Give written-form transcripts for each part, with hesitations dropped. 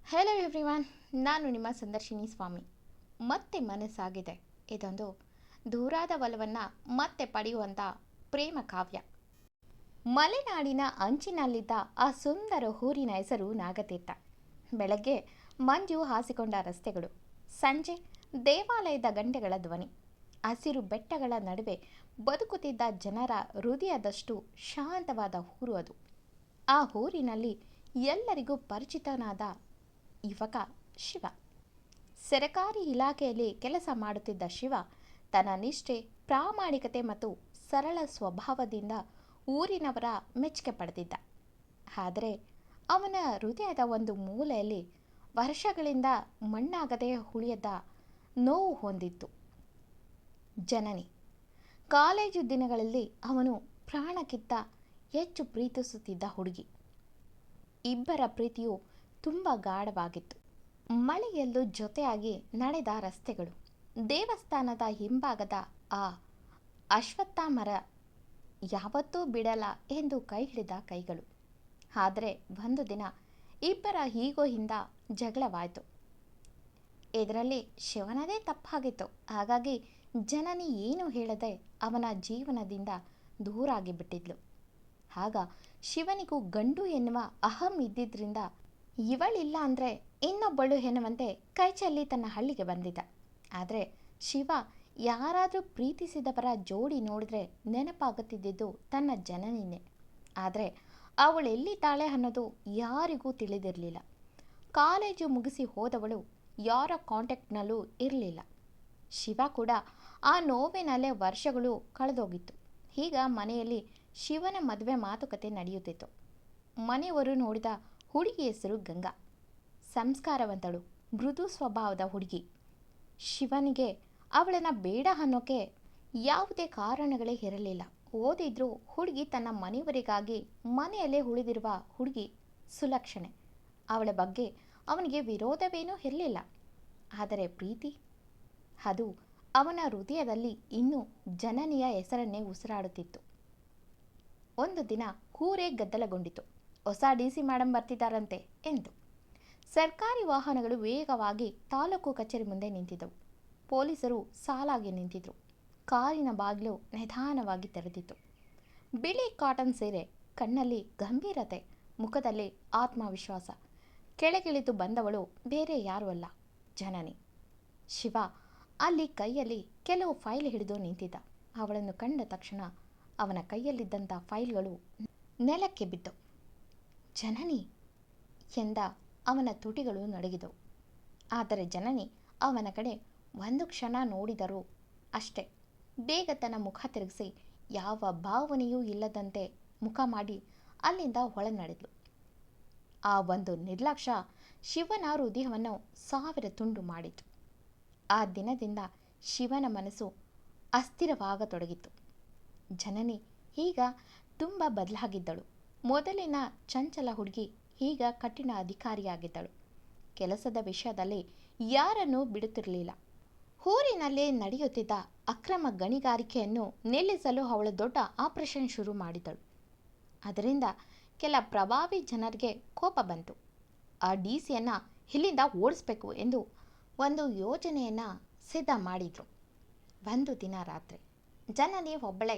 Hello everyone, ನಾನು ನಿಮ್ಮ ಸಂದರ್ಶಿನಿ ಸ್ವಾಮಿ. ಮತ್ತೆ ಮನಸ್ಸಾಗಿದೆ. ಇದೊಂದು ದೂರಾದ ಒಲವನ್ನು ಮತ್ತೆ ಪಡೆಯುವಂಥ ಪ್ರೇಮ ಕಾವ್ಯ. ಮಲೆನಾಡಿನ ಅಂಚಿನಲ್ಲಿದ್ದ ಆ ಸುಂದರ ಊರಿನ ಹೆಸರು ನಾಗತೀರ್ಥ. ಬೆಳಗ್ಗೆ ಮಂಜು ಹಾಸಿಕೊಂಡ ರಸ್ತೆಗಳು, ಸಂಜೆ ದೇವಾಲಯದ ಗಂಟೆಗಳ ಧ್ವನಿ, ಹಸಿರು ಬೆಟ್ಟಗಳ ನಡುವೆ ಬದುಕುತ್ತಿದ್ದ ಜನರ ಹೃದಯದಷ್ಟು ಶಾಂತವಾದ ಊರು ಅದು. ಆ ಊರಿನಲ್ಲಿ ಎಲ್ಲರಿಗೂ ಪರಿಚಿತನಾದ ಯುವಕ ಶಿವ. ಸರಕಾರಿ ಇಲಾಖೆಯಲ್ಲಿ ಕೆಲಸ ಮಾಡುತ್ತಿದ್ದ ಶಿವ ತನ್ನ ನಿಷ್ಠೆ, ಪ್ರಾಮಾಣಿಕತೆ ಮತ್ತು ಸರಳ ಸ್ವಭಾವದಿಂದ ಊರಿನವರ ಮೆಚ್ಚುಗೆ ಪಡೆದಿದ್ದ. ಆದರೆ ಅವನ ಹೃದಯದ ಒಂದು ಮೂಲೆಯಲ್ಲಿ ವರ್ಷಗಳಿಂದ ಮಣ್ಣಾಗದೆ ಉಳಿಯದ ನೋವು ಹೊಂದಿತ್ತು. ಜನನಿ. ಕಾಲೇಜು ದಿನಗಳಲ್ಲಿ ಅವನು ಪ್ರಾಣಕ್ಕಿಂತ ಹೆಚ್ಚು ಪ್ರೀತಿಸುತ್ತಿದ್ದ ಹುಡುಗಿ. ಇಬ್ಬರ ಪ್ರೀತಿಯು ತುಂಬ ಗಾಢವಾಗಿತ್ತು. ಮಳೆಯಲ್ಲೂ ಜೊತೆಯಾಗಿ ನಡೆದ ರಸ್ತೆಗಳು, ದೇವಸ್ಥಾನದ ಹಿಂಭಾಗದ ಆ ಅಶ್ವತ್ಥ ಮರ, ಯಾವತ್ತೂ ಬಿಡಲ್ಲ ಎಂದು ಕೈ ಹಿಡಿದ ಕೈಗಳು. ಆದರೆ ಒಂದು ದಿನ ಇಬ್ಬರ ಈಗೋಯಿಂದ ಜಗಳವಾಯಿತು. ಇದರಲ್ಲಿ ಶಿವನದೇ ತಪ್ಪಾಗಿತ್ತು. ಹಾಗಾಗಿ ಜನನಿ ಏನು ಹೇಳದೆ ಅವನ ಜೀವನದಿಂದ ದೂರಾಗಿ ಬಿಟ್ಟಿದ್ಲು. ಆಗ ಶಿವನಿಗೂ ಗಂಡು ಎನ್ನುವ ಅಹಂ ಇದ್ದಿದ್ದರಿಂದ ಇವಳಿಲ್ಲ ಅಂದರೆ ಇನ್ನೊಬ್ಬಳು ಎನ್ನುವಂತೆ ಕೈಚಲ್ಲಿ ತನ್ನ ಹಳ್ಳಿಗೆ ಬಂದಿದ್ದ. ಆದರೆ ಶಿವ ಯಾರಾದರೂ ಪ್ರೀತಿಸಿದವರ ಜೋಡಿ ನೋಡಿದ್ರೆ ನೆನಪಾಗುತ್ತಿದ್ದು ತನ್ನ ಜನನಿನೇ. ಆದರೆ ಅವಳೆಲ್ಲಿದ್ದಾಳೆ ಅನ್ನೋದು ಯಾರಿಗೂ ತಿಳಿದಿರಲಿಲ್ಲ. ಕಾಲೇಜು ಮುಗಿಸಿ ಹೋದವಳು ಯಾರ ಕಾಂಟ್ಯಾಕ್ಟ್ನಲ್ಲೂ ಇರಲಿಲ್ಲ. ಶಿವ ಕೂಡ ಆ ನೋವಿನಲ್ಲೇ ವರ್ಷಗಳು ಕಳೆದೋಗಿತ್ತು. ಈಗ ಮನೆಯಲ್ಲಿ ಶಿವನ ಮದುವೆ ಮಾತುಕತೆ ನಡೆಯುತ್ತಿತ್ತು. ಮನೆಯವರು ನೋಡಿದ ಹುಡುಗಿ ಹೆಸರು ಗಂಗಾ. ಸಂಸ್ಕಾರವಂತಳು, ಮೃದು ಸ್ವಭಾವದ ಹುಡುಗಿ. ಶಿವನಿಗೆ ಅವಳನ್ನು ಬೇಡ ಅನ್ನೋಕ್ಕೆ ಯಾವುದೇ ಕಾರಣಗಳೇ ಇರಲಿಲ್ಲ. ಓದಿದ್ರೂ ಹುಡುಗಿ ತನ್ನ ಮನೆಯವರಿಗಾಗಿ ಮನೆಯಲ್ಲೇ ಉಳಿದಿರುವ ಹುಡುಗಿ ಸುಲಕ್ಷಣೆ. ಅವಳ ಬಗ್ಗೆ ಅವನಿಗೆ ವಿರೋಧವೇನೂ ಇರಲಿಲ್ಲ. ಆದರೆ ಪ್ರೀತಿ, ಅದು ಅವನ ಹೃದಯದಲ್ಲಿ ಇನ್ನೂ ಜನನಿಯ ಹೆಸರನ್ನೇ ಉಸಿರಾಡುತ್ತಿತ್ತು. ಒಂದು ದಿನ ಊರೇ ಗದ್ದಲಗೊಂಡಿತು. ಹೊಸ DC ಮೇಡಮ್ ಬರ್ತಿದ್ದಾರಂತೆ ಎಂದು. ಸರ್ಕಾರಿ ವಾಹನಗಳು ವೇಗವಾಗಿ ತಾಲೂಕು ಕಚೇರಿ ಮುಂದೆ ನಿಂತಿದ್ದವು. ಪೊಲೀಸರು ಸಾಲಾಗಿ ನಿಂತಿದ್ರು. ಕಾರಿನ ಬಾಗಿಲು ನಿಧಾನವಾಗಿ ತೆರೆದಿತ್ತು. ಬಿಳಿ ಕಾಟನ್ ಸೀರೆ, ಕಣ್ಣಲ್ಲಿ ಗಂಭೀರತೆ, ಮುಖದಲ್ಲಿ ಆತ್ಮವಿಶ್ವಾಸ. ಕೆಳಗಿಳಿದು ಬಂದವಳು ಬೇರೆ ಯಾರೂ ಅಲ್ಲ, ಜನನಿ. ಶಿವ ಅಲ್ಲಿ ಕೈಯಲ್ಲಿ ಕೆಲವು ಫೈಲ್ ಹಿಡಿದು ನಿಂತಿದ್ದ. ಅವಳನ್ನು ಕಂಡ ತಕ್ಷಣ ಅವನ ಕೈಯಲ್ಲಿದ್ದಂಥ ಫೈಲ್ಗಳು ನೆಲಕ್ಕೆ ಬಿದ್ದವು. ಜನನಿ ಎಂದ ಅವನ ತುಟಿಗಳು ನಡುಗಿದವು. ಆದರೆ ಜನನಿ ಅವನ ಕಡೆ ಒಂದು ಕ್ಷಣ ನೋಡಿದರೂ ಅಷ್ಟೇ. ಬೇಗ ತನ್ನ ಮುಖ ತಿರುಗಿಸಿ ಯಾವ ಭಾವನೆಯೂ ಇಲ್ಲದಂತೆ ಮುಖ ಮಾಡಿ ಅಲ್ಲಿಂದ ಒಳನಡೆದಳು. ಆ ಒಂದು ನಿರ್ಲಕ್ಷ್ಯ ಶಿವನ ಹೃದಯವನ್ನು 1000 ತುಂಡು ಮಾಡಿತು. ಆ ದಿನದಿಂದ ಶಿವನ ಮನಸ್ಸು ಅಸ್ಥಿರವಾಗತೊಡಗಿತು. ಜನನಿ ಈಗ ತುಂಬ ಬದಲಾಗಿದ್ದಳು. ಮೊದಲಿನ ಚಂಚಲ ಹುಡುಗಿ ಈಗ ಕಠಿಣ ಅಧಿಕಾರಿಯಾಗಿದ್ದಳು. ಕೆಲಸದ ವಿಷಯದಲ್ಲಿ ಯಾರನ್ನೂ ಬಿಡುತ್ತಿರಲಿಲ್ಲ. ಊರಿನಲ್ಲಿ ನಡೆಯುತ್ತಿದ್ದ ಅಕ್ರಮ ಗಣಿಗಾರಿಕೆಯನ್ನು ನಿಲ್ಲಿಸಲು ಅವಳು ದೊಡ್ಡ ಆಪರೇಷನ್ ಶುರು ಮಾಡಿದಳು. ಅದರಿಂದ ಕೆಲ ಪ್ರಭಾವಿ ಜನರಿಗೆ ಕೋಪ ಬಂತು. ಆ DCಯನ್ನು ಇಲ್ಲಿಂದ ಓಡಿಸಬೇಕು ಎಂದು ಒಂದು ಯೋಜನೆಯನ್ನು ಸಿದ್ಧ ಮಾಡಿದರು. ಒಂದು ದಿನ ರಾತ್ರಿ ಜನನಿ ಒಬ್ಬಳೇ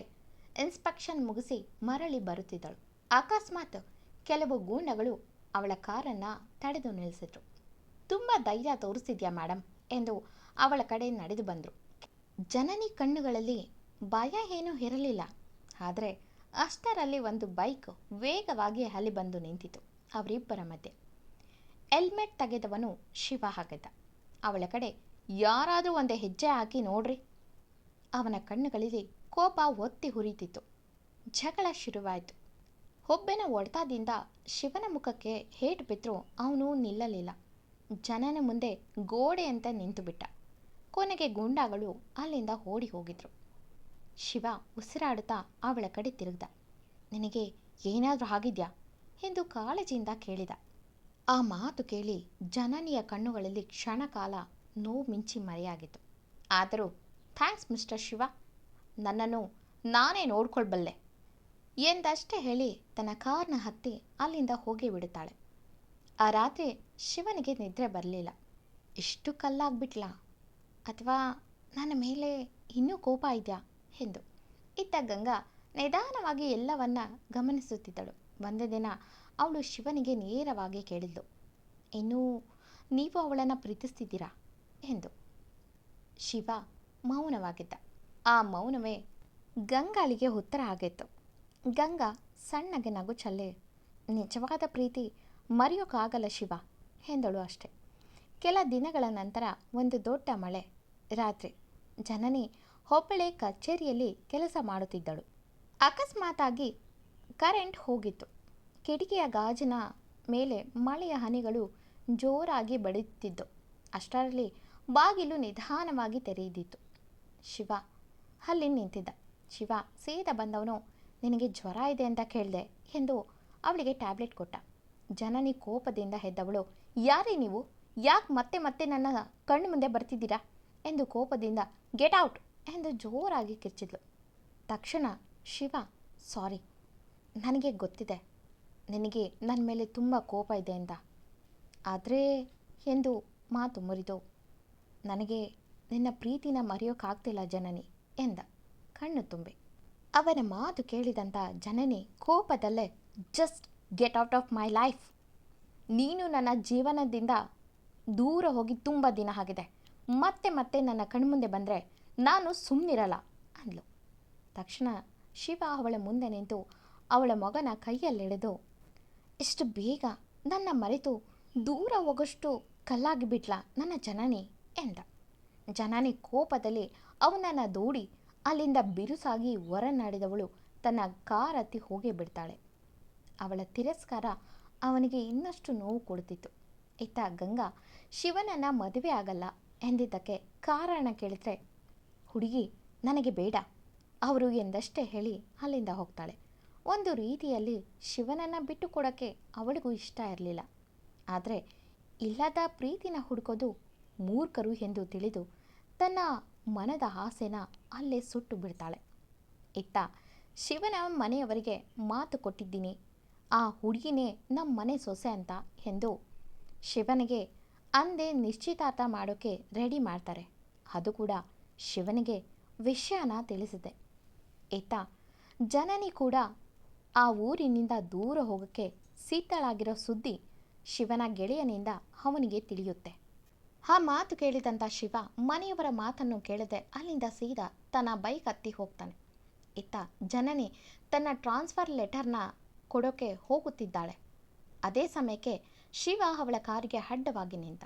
ಇನ್ಸ್ಪೆಕ್ಷನ್ ಮುಗಿಸಿ ಮರಳಿ ಬರುತ್ತಿದ್ದಳು. ಅಕಸ್ಮಾತ್ ಕೆಲವು ಗೂಂಡಗಳು ಅವಳ ಕಾರನ್ನು ತಡೆದು ನಿಲ್ಲಿಸಿದ್ರು. ತುಂಬ ಧೈರ್ಯ ತೋರಿಸಿದ್ಯಾ ಮೇಡಮ್ ಎಂದು ಅವಳ ಕಡೆ ನಡೆದು ಬಂದರು. ಜನನಿ ಕಣ್ಣುಗಳಲ್ಲಿ ಭಯ ಏನೂ ಇರಲಿಲ್ಲ. ಆದರೆ ಅಷ್ಟರಲ್ಲಿ ಒಂದು ಬೈಕ್ ವೇಗವಾಗಿ ಅಲ್ಲಿ ಬಂದು ನಿಂತಿತು ಅವರಿಬ್ಬರ ಮಧ್ಯೆ. ಹೆಲ್ಮೆಟ್ ತೆಗೆದವನು ಶಿವ ಆಗಿದ್ದ. ಅವಳ ಕಡೆ ಯಾರಾದರೂ ಒಂದು ಹೆಜ್ಜೆ ಹಾಕಿ ನೋಡ್ರಿ. ಅವನ ಕಣ್ಣುಗಳಲ್ಲಿ ಕೋಪ ಒತ್ತಿ ಹುರಿತಿತ್ತು. ಜಗಳ ಶುರುವಾಯಿತು. ಒಬ್ಬನ ಹೊಡೆತದಿಂದ ಶಿವನ ಮುಖಕ್ಕೆ ಹೇಟು ಬಿದ್ದರೂ ಅವನು ನಿಲ್ಲಲಿಲ್ಲ. ಜನನ ಮುಂದೆ ಗೋಡೆಯಂತೆ ನಿಂತು ಬಿಟ್ಟ. ಕೊನೆಗೆ ಗೂಂಡಾಗಳು ಅಲ್ಲಿಂದ ಓಡಿ ಹೋಗಿದ್ರು. ಶಿವ ಉಸಿರಾಡುತ್ತಾ ಅವಳ ಕಡೆ ತಿರುಗ್ದ. ನಿನಗೆ ಏನಾದರೂ ಆಗಿದೆಯಾ ಎಂದು ಕಾಳಜಿಯಿಂದ ಕೇಳಿದ. ಆ ಮಾತು ಕೇಳಿ ಜನನಿಯ ಕಣ್ಣುಗಳಲ್ಲಿ ಕ್ಷಣಕಾಲ ನೋವು ಮಿಂಚಿ ಮರೆಯಾಗಿತ್ತು. ಆದರೂ ಥ್ಯಾಂಕ್ಸ್ ಮಿಸ್ಟರ್ ಶಿವ, ನನ್ನನ್ನು ನಾನೇ ನೋಡ್ಕೊಳ್ಬಲ್ಲೆ ಎಂದಷ್ಟೇ ಹೇಳಿ ತನ್ನ ಕಾರ್ನ ಹತ್ತಿ ಅಲ್ಲಿಂದ ಹೋಗಿ ಬಿಡುತ್ತಾಳೆ. ಆ ರಾತ್ರಿ ಶಿವನಿಗೆ ನಿದ್ರೆ ಬರಲಿಲ್ಲ. ಇಷ್ಟು ಕಲ್ಲಾಗ್ಬಿಟ್ಲಾ ಅಥವಾ ನನ್ನ ಮೇಲೆ ಇನ್ನೂ ಕೋಪ ಇದೆಯಾ ಎಂದು. ಇತ್ತ ಗಂಗಾ ನಿಧಾನವಾಗಿ ಎಲ್ಲವನ್ನ ಗಮನಿಸುತ್ತಿದ್ದಳು. ಒಂದು ದಿನ ಅವಳು ಶಿವನಿಗೆ ನೇರವಾಗಿ ಕೇಳಿದ್ಲು, ಇನ್ನೂ ನೀವು ಅವಳನ್ನು ಪ್ರೀತಿಸ್ತಿದ್ದೀರಾ ಎಂದು. ಶಿವ ಮೌನವಾಗಿದ್ದ. ಆ ಮೌನವೇ ಗಂಗಾಳಿಗೆ ಉತ್ತರ ಆಗಿತ್ತು. ಗಂಗಾ ಸಣ್ಣಗೆ ನಗು ಚಲ್ಲೆ, ನಿಜವಾದ ಪ್ರೀತಿ ಮರೆಯೋಕ್ಕಾಗಲ್ಲ ಶಿವ ಎಂದಳು ಅಷ್ಟೆ. ಕೆಲ ದಿನಗಳ ನಂತರ ಒಂದು ದೊಡ್ಡ ಮಳೆ. ರಾತ್ರಿ ಜನನಿ ಒಬ್ಬಳೇ ಕಚೇರಿಯಲ್ಲಿ ಕೆಲಸ ಮಾಡುತ್ತಿದ್ದಳು. ಅಕಸ್ಮಾತಾಗಿ ಕರೆಂಟ್ ಹೋಗಿತ್ತು. ಕಿಟಕಿಯ ಗಾಜಿನ ಮೇಲೆ ಮಳೆಯ ಹನಿಗಳು ಜೋರಾಗಿ ಬಡಿಯುತ್ತಿದ್ದು. ಅಷ್ಟರಲ್ಲಿ ಬಾಗಿಲು ನಿಧಾನವಾಗಿ ತೆರೆದಿತ್ತು. ಶಿವ ಅಲ್ಲಿ ನಿಂತಿದ್ದ. ಶಿವ ಸೀದಾ ಬಂದವನು, ನಿನಗೆ ಜ್ವರ ಇದೆ ಅಂತ ಕೇಳಿದೆ ಎಂದು ಅವಳಿಗೆ ಟ್ಯಾಬ್ಲೆಟ್ ಕೊಟ್ಟ. ಜನನಿ ಕೋಪದಿಂದ ಎದ್ದವಳು, ಯಾರೇ ನೀವು, ಯಾಕೆ ಮತ್ತೆ ಮತ್ತೆ ನನ್ನ ಕಣ್ಣು ಮುಂದೆ ಬರ್ತಿದ್ದೀರಾ ಎಂದು ಕೋಪದಿಂದ ಗೆಟ್ ಔಟ್ ಎಂದು ಜೋರಾಗಿ ಕಿರ್ಚಿದ್ಲು. ತಕ್ಷಣ ಶಿವ, ಸಾರಿ, ನನಗೆ ಗೊತ್ತಿದೆ ನಿನಗೆ ನನ್ನ ಮೇಲೆ ತುಂಬ ಕೋಪ ಇದೆ ಅಂತ, ಆದರೆ ಎಂದು ಮಾತು ಮುರಿದು, ನನಗೆ ನಿನ್ನ ಪ್ರೀತಿನ ಮರೆಯೋಕ್ಕಾಗ್ತಿಲ್ಲ ಜನನಿ ಎಂದ ಕಣ್ಣು ತುಂಬಿ. ಅವನ ಮಾತು ಕೇಳಿದಂಥ ಜನನಿ ಕೋಪದಲ್ಲೇ, just get out of my life, ನೀನು ನನ್ನ ಜೀವನದಿಂದ ದೂರ ಹೋಗಿ ತುಂಬ ದಿನ ಆಗಿದೆ, ಮತ್ತೆ ಮತ್ತೆ ನನ್ನ ಕಣ್ಮುಂದೆ ಬಂದರೆ ನಾನು ಸುಮ್ಮನಿರಲ್ಲ ಅಂದ್ಲು. ತಕ್ಷಣ ಶಿವ ಅವಳ ಮುಂದೆ ನಿಂತು ಅವಳ ಮಗನ ಕೈಯಲ್ಲೆಳೆದು, ಎಷ್ಟು ಬೇಗ ನನ್ನ ಮರೆತು ದೂರ ಹೋಗೋಷ್ಟು ಕಲ್ಲಾಗಿಬಿಟ್ಲ ನನ್ನ ಜನನಿ ಎಂದ. ಜನನಿ ಕೋಪದಲ್ಲಿ ಅವನನ್ನು ದೂಡಿ ಅಲ್ಲಿಂದ ಬಿರುಸಾಗಿ ಹೊರನಾಡಿದವಳು ತನ್ನ ಕಾರತ್ತಿ ಹೋಗಿ ಬಿಡ್ತಾಳೆ. ಅವಳ ತಿರಸ್ಕಾರ ಅವನಿಗೆ ಇನ್ನಷ್ಟು ನೋವು ಕೊಡುತ್ತಿತ್ತು. ಇತ್ತ ಗಂಗಾ ಶಿವನನ್ನು ಮದುವೆ ಆಗಲ್ಲ ಎಂದಿದ್ದಕ್ಕೆ ಕಾರಣ ಕೇಳಿದ್ರೆ, ಹುಡುಗಿ ನನಗೆ ಬೇಡ ಅವರು ಎಂದಷ್ಟೇ ಹೇಳಿ ಅಲ್ಲಿಂದ ಹೋಗ್ತಾಳೆ. ಒಂದು ರೀತಿಯಲ್ಲಿ ಶಿವನನ್ನು ಬಿಟ್ಟು ಕೊಡೋಕ್ಕೆ ಅವಳಿಗೂ ಇಷ್ಟ ಇರಲಿಲ್ಲ. ಆದರೆ ಇಲ್ಲದ ಪ್ರೀತಿನ ಹುಡುಕೋದು ಮೂರ್ಖರು ಎಂದು ತಿಳಿದು ತನ್ನ ಮನದ ಆಸೆನ ಅಲ್ಲೇ ಸುಟ್ಟು ಬಿಡ್ತಾಳೆ. ಇತ್ತ ಶಿವನ ಮನೆಯವರಿಗೆ ಮಾತು ಕೊಟ್ಟಿದ್ದೀನಿ, ಆ ಹುಡುಗಿನೇ ನಮ್ಮ ಮನೆ ಸೊಸೆ ಅಂತ ಎಂದು ಶಿವನಿಗೆ ಅಂದೇ ನಿಶ್ಚಿತಾರ್ಥ ಮಾಡೋಕ್ಕೆ ರೆಡಿ ಮಾಡ್ತಾರೆ. ಅದು ಕೂಡ ಶಿವನಿಗೆ ವಿಷಯನ ತಿಳಿಸಿದೆ. ಇತ್ತ ಜನನಿ ಕೂಡ ಆ ಊರಿನಿಂದ ದೂರ ಹೋಗೋಕ್ಕೆ ಸಿದ್ಧಳಾಗಿರೋ ಸುದ್ದಿ ಶಿವನ ಗೆಳೆಯನಿಂದ ಅವನಿಗೆ ತಿಳಿಯುತ್ತೆ. ಆ ಮಾತು ಕೇಳಿದಂಥ ಶಿವ ಮನೆಯವರ ಮಾತನ್ನು ಕೇಳದೆ ಅಲ್ಲಿಂದ ಸೀದಾ ತನ್ನ ಬೈಕ್ ಹತ್ತಿ ಹೋಗ್ತಾನೆ. ಇತ್ತ ಜನನಿ ತನ್ನ ಟ್ರಾನ್ಸ್ಫರ್ ಲೆಟರ್ನ ಕೊಡೋಕ್ಕೆ ಹೋಗುತ್ತಿದ್ದಾಳೆ. ಅದೇ ಸಮಯಕ್ಕೆ ಶಿವ ಅವಳ ಕಾರಿಗೆ ಅಡ್ಡವಾಗಿ ನಿಂತ.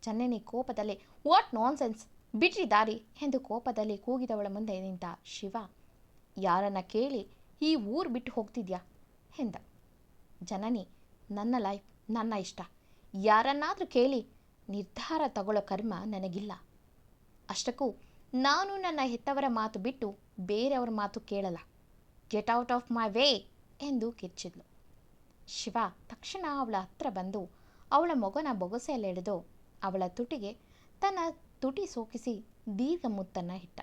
ಜನನಿ ಕೋಪದಲ್ಲಿ, ವಾಟ್ ನಾನ್ಸೆನ್ಸ್, ಬಿಟ್ರಿ ದಾರಿ ಎಂದು ಕೋಪದಲ್ಲಿ ಕೂಗಿದವಳ ಮುಂದೆ ನಿಂತ ಶಿವ, ಯಾರನ್ನ ಕೇಳಿ ಈ ಊರು ಬಿಟ್ಟು ಹೋಗ್ತಿದ್ಯಾ ಎಂದ. ಜನನಿ, ನನ್ನ ಲೈಫ್ ನನ್ನ ಇಷ್ಟ, ಯಾರನ್ನಾದರೂ ಕೇಳಿ ನಿರ್ಧಾರ ತಗೊಳ್ಳೋ ಕರ್ಮ ನನಗಿಲ್ಲ. ಅಷ್ಟಕ್ಕೂ ನಾನು ನನ್ನ ಹೆತ್ತವರ ಮಾತು ಬಿಟ್ಟು ಬೇರೆಯವರ ಮಾತು ಕೇಳಲ್ಲ. Get out of my way ಎಂದು ಕಿರ್ಚಿದ್ಲು. ಶಿವ ತಕ್ಷಣ ಅವಳ ಹತ್ರ ಬಂದು ಅವಳ ಮಗನ ಬೊಗಸೆಯಲ್ಲೆಳೆದು ಅವಳ ತುಟಿಗೆ ತನ್ನ ತುಟಿ ಸೋಕಿಸಿ ದೀರ್ಘ ಮುತ್ತನ್ನು ಇಟ್ಟ.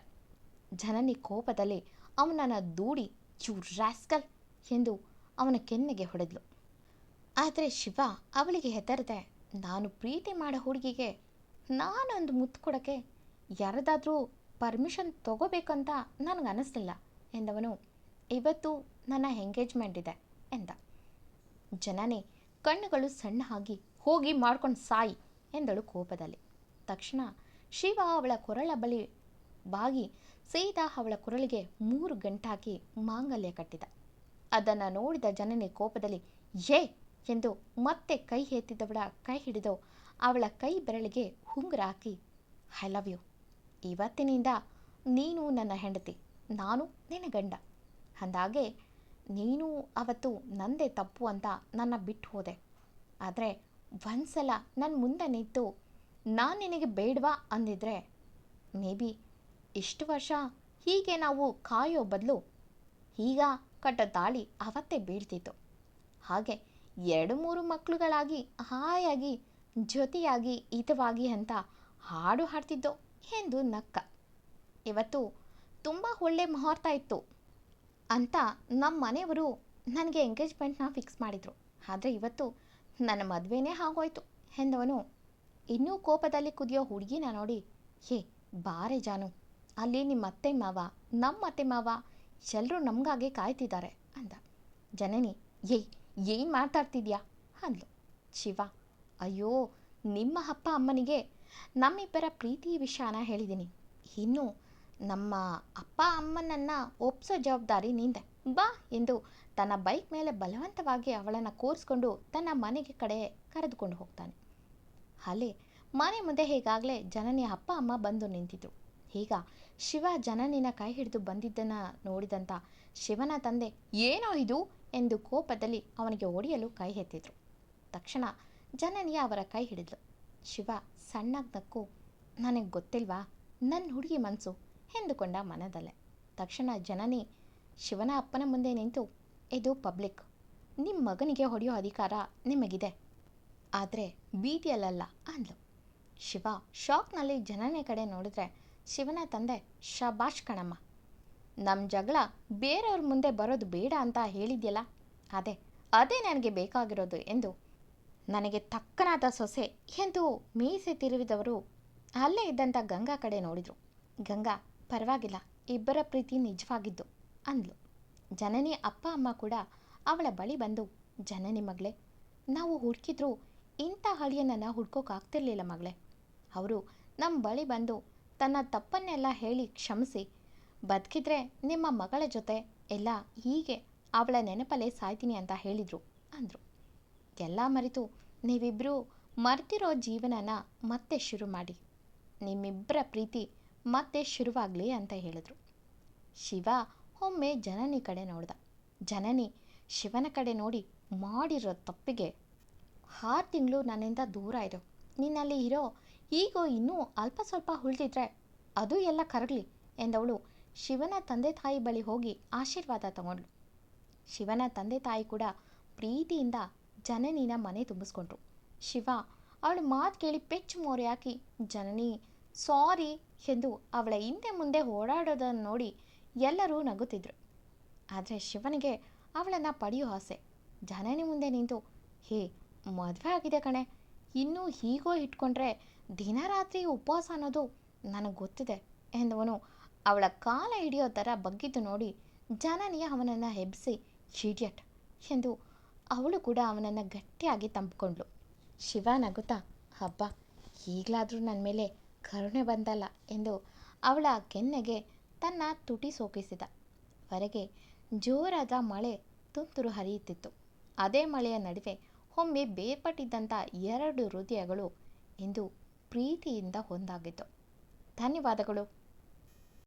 ಜನನಿ ಕೋಪದಲ್ಲಿ ಅವನನ್ನು ದೂಡಿ, ಯು ರಾಸ್ಕಲ್ ಎಂದು ಅವನ ಕೆನ್ನೆಗೆ ಹೊಡೆದ್ಲು. ಆದರೆ ಶಿವ ಅವಳಿಗೆ ಹೆದರದೆ, ನಾನು ಪ್ರೀತಿ ಮಾಡೋ ಹುಡುಗಿಗೆ ನಾನೊಂದು ಮುತ್ತು ಕೊಡೋಕ್ಕೆ ಯಾರದಾದ್ರೂ ಪರ್ಮಿಷನ್ ತಗೋಬೇಕಂತ ನನಗೆ ಅನ್ನಿಸ್ಲಿಲ್ಲ ಎಂದವನು, ಇವತ್ತು ನನ್ನ ಎಂಗೇಜ್ಮೆಂಟ್ ಇದೆ ಎಂದ. ಜನನಿ ಕಣ್ಣುಗಳು ಸಣ್ಣ ಆಗಿ, ಹೋಗಿ ಮಾಡ್ಕೊಂಡು ಸಾಯಿ ಎಂದಳು ಕೋಪದಲ್ಲಿ. ತಕ್ಷಣ ಶಿವ ಅವಳ ಕೊರಳ ಬಳಿ ಬಾಗಿ ಸೀದಾ ಅವಳ ಕೊರಳಿಗೆ 3 ಗಂಟಾಕಿ ಮಾಂಗಲ್ಯ ಕಟ್ಟಿದ. ಅದನ್ನು ನೋಡಿದ ಜನನಿ ಕೋಪದಲ್ಲಿ ಯೇ ಎಂದು ಮತ್ತೆ ಕೈ ಎತ್ತಿದವಳ ಕೈ ಹಿಡಿದು ಅವಳ ಕೈ ಬೆರಳಿಗೆ ಉಂಗುರ ಹಾಕಿ, ಐ ಲವ್ ಯು, ಇವತ್ತಿನಿಂದ ನೀನು ನನ್ನ ಹೆಂಡತಿ, ನಾನು ನಿನ್ನ ಗಂಡ. ಅಂದಾಗೆ ನೀನು ಅವತ್ತು ನಂದೇ ತಪ್ಪು ಅಂತ ನನ್ನ ಬಿಟ್ಟು ಹೋದೆ. ಆದರೆ ಒಂದ್ಸಲ ನನ್ನ ಮುಂದೆ ನಿಂತು ನಾನು ನಿನಗೆ ಬೇಡವಾ ಅಂದಿದ್ರೆ ಮೇ ಬಿ ಇಷ್ಟು ವರ್ಷ ಹೀಗೆ ನಾವು ಕಾಯೋ ಬದಲು ಈಗ ಕಟ್ಟ ತಾಳಿ ಅವತ್ತೇ ಬೀಳ್ತಿತ್ತು. ಹಾಗೆ 2-3 ಮಕ್ಕಳುಗಳಾಗಿ ಹಾಯಾಗಿ ಜೊತೆಯಾಗಿ ಹಿತವಾಗಿ ಅಂತ ಹಾಡು ಹಾಡ್ತಿದ್ದೋ ಎಂದು ನಕ್ಕ. ಇವತ್ತು ತುಂಬ ಒಳ್ಳೆ ಮುಹೂರ್ತ ಇತ್ತು ಅಂತ ನಮ್ಮ ಮನೆಯವರು ನನಗೆ ಎಂಗೇಜ್ಮೆಂಟ್ನ ಫಿಕ್ಸ್ ಮಾಡಿದರು. ಆದರೆ ಇವತ್ತು ನನ್ನ ಮದುವೆನೇ ಆಗೋಯ್ತು ಎಂದವನು ಇನ್ನೂ ಕೋಪದಲ್ಲಿ ಕುದಿಯೋ ಹುಡುಗಿನ ನೋಡಿ, ಹೇ ಬಾರೆ ಜಾನು, ಅಲ್ಲಿ ನಿಮ್ಮ ಅತ್ತೆ ಮಾವ, ನಮ್ಮ ಅತ್ತೆ ಮಾವ ಎಲ್ಲರೂ ನಮಗಾಗಿ ಕಾಯ್ತಿದ್ದಾರೆ ಅಂದ. ಜನನಿ, ಏಯ್ ಏನು ಮಾತಾಡ್ತಿದ್ಯಾ ಅಂದ್ಲು. ಶಿವ, ಅಯ್ಯೋ ನಿಮ್ಮ ಅಪ್ಪ ಅಮ್ಮನಿಗೆ ನಮ್ಮಿಬ್ಬರ ಪ್ರೀತಿ ವಿಷಯನ ಹೇಳಿದ್ದೀನಿ. ಇನ್ನು ನಮ್ಮ ಅಪ್ಪ ಅಮ್ಮನನ್ನು ಒಪ್ಸೋ ಜವಾಬ್ದಾರಿ ನಿಂದೆ, ಬಾ ಎಂದು ತನ್ನ ಬೈಕ್ ಮೇಲೆ ಬಲವಂತವಾಗಿ ಅವಳನ್ನು ಕೂರಿಸ್ಕೊಂಡು ತನ್ನ ಮನೆಗೆ ಕಡೆ ಕರೆದುಕೊಂಡು ಹೋಗ್ತಾನೆ. ಅಲ್ಲೇ ಮನೆ ಮುಂದೆ ಈಗಾಗಲೇ ಜನನಿಯ ಅಪ್ಪ ಅಮ್ಮ ಬಂದು ನಿಂತಿದ್ರು. ಈಗ ಶಿವ ಜನನಿನ ಕೈ ಹಿಡಿದು ಬಂದಿದ್ದನ್ನು ನೋಡಿದಂಥ ಶಿವನ ತಂದೆ ಏನೋ ಇದು ಎಂದು ಕೋಪದಲ್ಲಿ ಅವನಿಗೆ ಹೊಡೆಯಲು ಕೈ ಎತ್ತಿದ್ರು. ತಕ್ಷಣ ಜನನಿಯ ಅವರ ಕೈ ಹಿಡಿದ್ಲು. ಶಿವ ಸಣ್ಣಗೆ ನಕ್ಕು, ನನಗೆ ಗೊತ್ತಿಲ್ವಾ ನನ್ನ ಹುಡುಗಿ ಮನಸ್ಸು ಎಂದುಕೊಂಡ ಮನದಲ್ಲೇ. ತಕ್ಷಣ ಜನನಿ ಶಿವನ ಅಪ್ಪನ ಮುಂದೆ ನಿಂತು, ಇದು ಪಬ್ಲಿಕ್, ನಿಮ್ಮ ಮಗನಿಗೆ ಹೊಡೆಯೋ ಅಧಿಕಾರ ನಿಮಗಿದೆ, ಆದರೆ ಬೀದಿಯಲ್ಲ ಅಂದ್ಲು. ಶಿವ ಶಾಕ್ನಲ್ಲಿ ಜನನಿ ಕಡೆ ನೋಡಿದ್ರೆ ಶಿವನ ತಂದೆ, ಶಬಾಷ್ ಕಣಮ್ಮ, ನಮ್ಮ ಜಗಳ ಬೇರೆಯವ್ರ ಮುಂದೆ ಬರೋದು ಬೇಡ ಅಂತ ಹೇಳಿದ್ಯಲ್ಲ, ಅದೇ ನನಗೆ ಬೇಕಾಗಿರೋದು ಎಂದು ನನಗೆ ತಕ್ಕನಾದ ಸೊಸೆ ಎಂದು ಮೀಸೆ ತಿರುವಿದವರು ಅಲ್ಲೇ ಇದ್ದಂಥ ಗಂಗಾ ಕಡೆ ನೋಡಿದರು. ಗಂಗಾ, ಪರವಾಗಿಲ್ಲ, ಇಬ್ಬರ ಪ್ರೀತಿ ನಿಜವಾಗಿದ್ದು ಅಂದ್ಲು. ಜನನಿ ಅಪ್ಪ ಅಮ್ಮ ಕೂಡ ಅವಳ ಬಳಿ ಬಂದು, ಜನನಿ ಮಗಳೇ, ನಾವು ಹುಡುಕಿದ್ರೂ ಇಂಥ ಹಳಿಯನನ್ನು ಹುಡ್ಕೋಕ್ಕಾಗ್ತಿರ್ಲಿಲ್ಲ ಮಗಳೇ. ಅವರು ನಮ್ಮ ಬಳಿ ಬಂದು ತನ್ನ ತಪ್ಪನ್ನೆಲ್ಲ ಹೇಳಿ ಕ್ಷಮಿಸಿ, ಬದುಕಿದ್ರೆ ನಿಮ್ಮ ಮಗಳ ಜೊತೆ ಎಲ್ಲ ಹೀಗೆ ಅವಳ ನೆನಪಲ್ಲೇ ಸಾಯ್ತೀನಿ ಅಂತ ಹೇಳಿದರು ಅಂದರು. ಎಲ್ಲ ಮರೆತು ನೀವಿಬ್ಬರೂ ಮರೆತಿರೋ ಜೀವನನ ಮತ್ತೆ ಶುರು ಮಾಡಿ, ನಿಮ್ಮಿಬ್ಬರ ಪ್ರೀತಿ ಮತ್ತೆ ಶುರುವಾಗಲಿ ಅಂತ ಹೇಳಿದ್ರು. ಶಿವ ಒಮ್ಮೆ ಜನನಿ ಕಡೆ ನೋಡ್ದ. ಜನನಿ ಶಿವನ ಕಡೆ ನೋಡಿ, ಮಾಡಿರೋ ತಪ್ಪಿಗೆ 6 ತಿಂಗಳು ನನ್ನಿಂದ ದೂರ ಇರೋ, ನಿನ್ನಲ್ಲಿ ಇರೋ ಈಗೋ ಇನ್ನೂ ಅಲ್ಪ ಸ್ವಲ್ಪ ಉಳಿದಿದ್ರೆ ಅದು ಎಲ್ಲ ಕರಗಲಿ ಎಂದವಳು ಶಿವನ ತಂದೆ ತಾಯಿ ಬಳಿ ಹೋಗಿ ಆಶೀರ್ವಾದ ತಗೊಂಡ್ಳು. ಶಿವನ ತಂದೆ ತಾಯಿ ಕೂಡ ಪ್ರೀತಿಯಿಂದ ಜನನಿನ ಮನೆ ತುಂಬಿಸ್ಕೊಂಡ್ರು. ಶಿವ ಅವಳು ಮಾತು ಕೇಳಿ ಪೆಚ್ಚು ಮೋರೆ ಹಾಕಿ, ಜನನಿ ಸಾರಿ ಎಂದು ಅವಳ ಹಿಂದೆ ಮುಂದೆ ಓಡಾಡೋದನ್ನು ನೋಡಿ ಎಲ್ಲರೂ ನಗುತ್ತಿದ್ರು. ಆದರೆ ಶಿವನಿಗೆ ಅವಳನ್ನು ಪಡೆಯೋ ಆಸೆ. ಜನನಿ ಮುಂದೆ ನಿಂತು, ಹೇ ಮದುವೆ ಆಗಿದೆ ಕಣೆ, ಇನ್ನೂ ಹೀಗೋ ಇಟ್ಕೊಂಡ್ರೆ ದಿನ ರಾತ್ರಿ ಉಪವಾಸ ಅನ್ನೋದು ನನಗೆ ಗೊತ್ತಿದೆ ಎಂದವನು ಅವಳ ಕಾಲ ಹಿಡಿಯೋ ಥರ ಬಗ್ಗಿದ್ದು ನೋಡಿ ಜನನಿಯ ಅವನನ್ನು ಹೆಬ್ಬಿಸಿ, ಇಡಿಯಟ್ ಎಂದು ಅವಳು ಕೂಡ ಅವನನ್ನು ಗಟ್ಟಿಯಾಗಿ ತಂಪಿಕೊಂಡ್ಳು. ಶಿವ ನಗುತ್ತಾ, ಹಬ್ಬ, ಈಗಲಾದರೂ ನನ್ನ ಮೇಲೆ ಕರುಣೆ ಬಂದಲ್ಲ ಎಂದು ಅವಳ ಕೆನ್ನೆಗೆ ತನ್ನ ತುಟಿ ಸೋಕಿಸಿದ. ಹೊರಗೆ ಜೋರಾದ ಮಳೆ ತುಂತುರು ಹರಿಯುತ್ತಿತ್ತು. ಅದೇ ಮಳೆಯ ನಡುವೆ ಒಮ್ಮೆ ಬೇರ್ಪಟ್ಟಿದ್ದಂಥ 2 ಹೃದಯಗಳು ಇಂದು ಪ್ರೀತಿಯಿಂದ ಒಂದಾಗಿತ್ತು. ಧನ್ಯವಾದಗಳು.